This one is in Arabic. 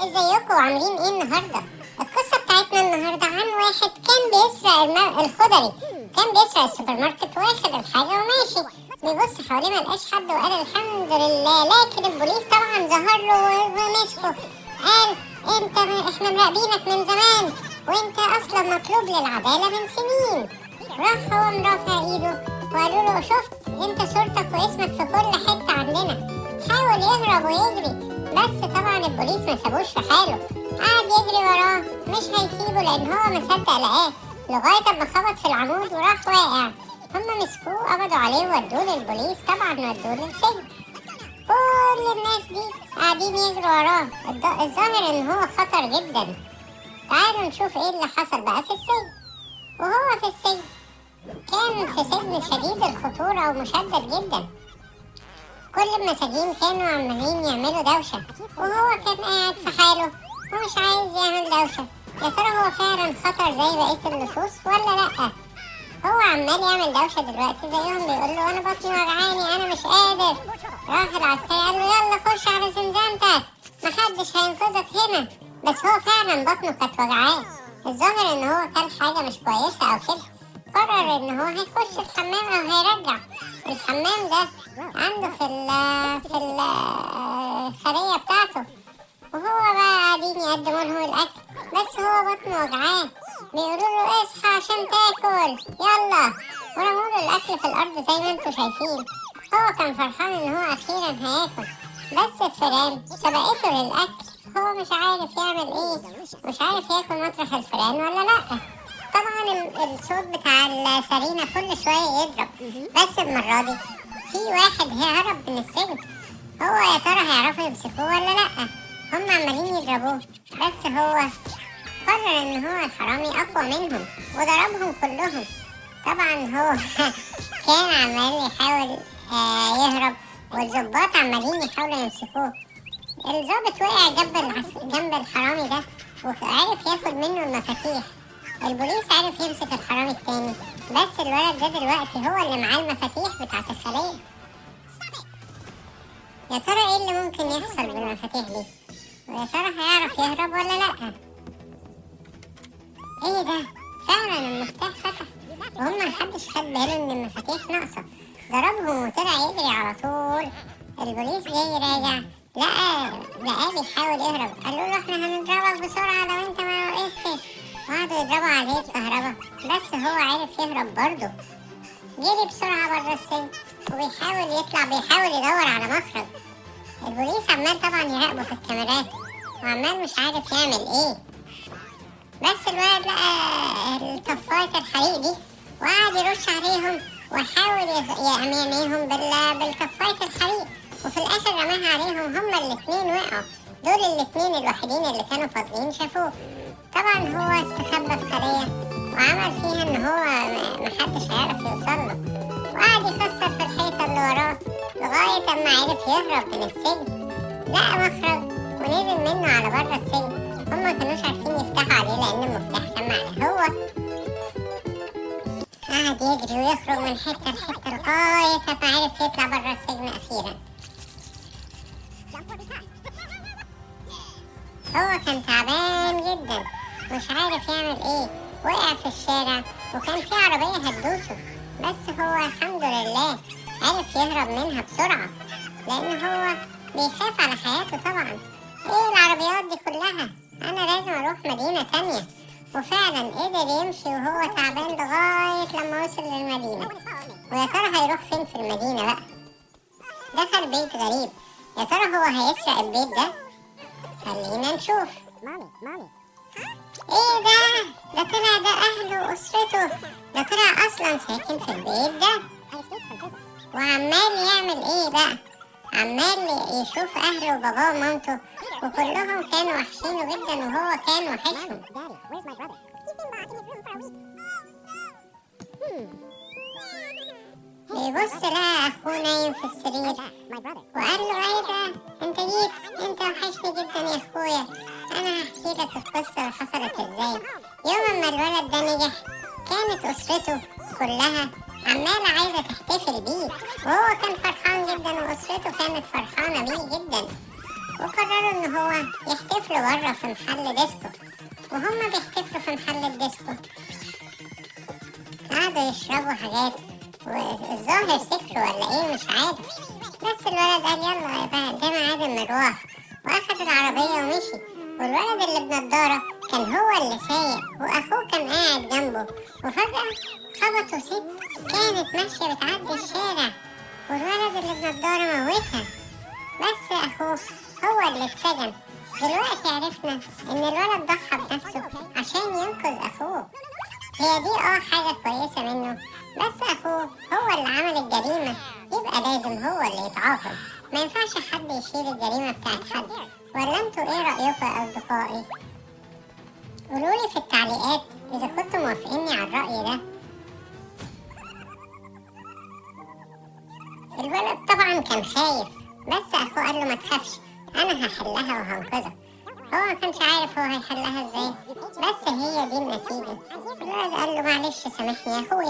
ازيكم عاملين ايه النهارده؟ القصه بتاعتنا النهارده عن واحد كان بيسرق الخضري. كان بيسرق السوبر ماركت واخد الحاجه وماشي بيبص حواليه ملقاش حد وقال الحمد لله، لكن البوليس طبعا ظهر له ومسكه. قال احنا مراقبينك من زمان وانت اصلا مطلوب للعداله من سنين. راح هو مرافع ايده وقالوا له شفت انت صورتك واسمك في كل حته عندنا. حاول يهرب ويجري بس طبعا البوليس ما سابوش في حاله، قعد يجري وراه مش هيسيبه لان هو مصدق لقاه لغايه اما خبط في العمود وراح واقع. هما مسكوه قبضوا عليه وودوه للبوليس، طبعا ودوه للسجن. كل الناس دي قاعدين يجروا وراه، الظاهر ان هو خطر جدا. تعالوا نشوف ايه اللي حصل بقى في السجن. وهو في السجن كان في سجن شديد الخطورة ومشدد جدا. كل المساجين كانوا عمالين يعملوا دوشة وهو كان قاعد في حاله ومش عايز يعمل دوشة. يا ترى هو فعلا خطر زي بقية اللصوص ولا لأ؟ هو عمال يعمل دوشة دلوقتي زيهم، بيقول له أنا بطني وجعاني أنا مش قادر. راح العسكري قال له يلا خش على زنزانتك محدش هينقذك هنا. بس هو فعلا بطنه كانت وجعاه، الظاهر إن هو كل حاجة مش كويسة أو كده. قرر إن هو هيخش الحمام أو هيرجع. الحمام ده عنده في الخلية بتاعته، وهو بقى قاعدين يقدموا لهم الأكل بس هو بطنه وجعاه. بيقولوا له اصحى عشان تاكل يلا، ورموا له الأكل في الأرض زي ما انتوا شايفين. هو كان فرحان إن هو أخيرا هياكل، بس الفئران سبقته للأكل. هو مش عارف يعمل ايه، مش عارف ياكل مطرح الفئران ولا لأ. طبعا الصوت بتاع السرينة كل شوية يضرب، بس المرة دي في واحد هرب من السجن. هو يا ترى هيعرفوا يمسكوه ولا لأ؟ هم عمالين يضربوه بس هو قرر ان هو الحرامي اقوى منهم وضربهم كلهم. طبعا هو كان عمال يحاول يهرب والضباط عمالين يحاولوا يمسكوه. الضابط وقع جنب الحرامي ده وعرف ياخد منه المفاتيح. البوليس عرف يمسك الحرامي التاني، بس الولد ده دلوقتي هو اللي معاه المفاتيح بتاعت الخلية. يا ترى ايه اللي ممكن يحصل بالمفاتيح دي؟ ويا ترى هيعرف يهرب ولا لأ؟ ايه ده؟ فعلا المفتاح فتح وهم محدش خد باله ان المفاتيح ناقصة. ضربهم وطلع يجري على طول. البوليس جاي راجع لقاه بيحاول يهرب. قالوا له احنا هنضربك بسرعة لو انت ما وقفتش، وقعدوا يضربوا عليه الكهرباء بس هو عرف يهرب برضه. جري بسرعة بره السجن وبيحاول يطلع، بيحاول يدور على مخرج. البوليس عمال طبعا يراقبه في الكاميرات وعمال مش عارف يعمل ايه. بس الولد لقى طفاية الحريق دي وقعد يرش عليهم وحاول يعميهم بالطفاية الحريق، وفي الآخر رماها عليهم. هما الاتنين وقعوا، دول الاتنين الوحيدين اللي كانوا فاضيين شافوه. طبعا هو استخبى في خلية وعمل فيها ان هو محدش هيعرف يوصله، وقعد يكسر في الحيطة اللي وراه لغاية اما عرف يهرب من السجن. لقى مخرج ونزل منه على بره السجن. هما مكانوش عارفين يفتحوا عليه لأن المفتاح كان معاه هو. قعد يجري ويخرج من حتة لحتة لغاية ما عرف يطلع برا السجن أخيرا. هو كان تعبان جدا مش عارف يعمل ايه، وقع في الشارع وكان في عربية هتدوسه، بس هو الحمد لله عرف يهرب منها بسرعة لأن هو بيخاف على حياته طبعا. ايه العربيات دي كلها؟ انا لازم اروح مدينة تانية. وفعلا قدر يمشي وهو تعبان لغاية لما وصل للمدينة. ويا ترى هيروح فين في المدينة بقى؟ دخل بيت غريب. يا ترى هو هيسرق البيت ده؟ خلينا نشوف. ايه ده طلع ده اهله واسرته، ده طلع اصلا ساكن في البيت ده. وعمال يعمل ايه بقى؟ عمال يشوف اهله وباباه ومامته وكلهم كانوا وحشينه جدا وهو كان وحشهم. بيبص لقى اخوه نايم في السرير وقال له ايه ده انت جيت، انت وحشني جدا يا اخويا. انا هحكي لك القصه اللي حصلت ازاي. يوم ما الولد ده نجح كانت اسرته كلها عمالة عايزة تحتفل بيه، وهو كان فرحان جدا وأسرته كانت فرحانة بيه جدا. وقرروا إن هو يحتفلوا برا في محل ديسكو. وهما بيحتفلوا في محل الديسكو قعدوا يشربوا حاجات، والظاهر سكروا ولا ايه مش عارف. بس الولد قال يلا بقى ده ميعاد المروح، واخد العربية ومشي. والولد اللي بنضارة كان هو اللي سايق، واخوه كان قاعد جنبه. وفجأة خبطوا ست كانت ماشية بتعدي الشارع، والولد اللي بنضارة موتها. بس اخوه هو اللي اتسجن. دلوقتي عرفنا ان الولد ضحى بنفسه عشان ينقذ اخوه. هي دي حاجة كويسة منه، بس اخوه هو اللي عمل الجريمة، يبقى لازم هو اللي يتعاقب. ما ينفعش حد يشيل الجريمة بتاعت حد. ولا انتوا ايه رأيكم يا اصدقائي؟ قولولي في التعليقات اذا كنتوا موافقيني على الرأي ده. الولد طبعا كان خايف، بس اخوه قال له ما تخافش، انا هحلها وهنقذك. هو ما كانش عارف هو هيحلها ازاي، بس هي دي النتيجة. الولد قال له معلش سامحني يا اخويا.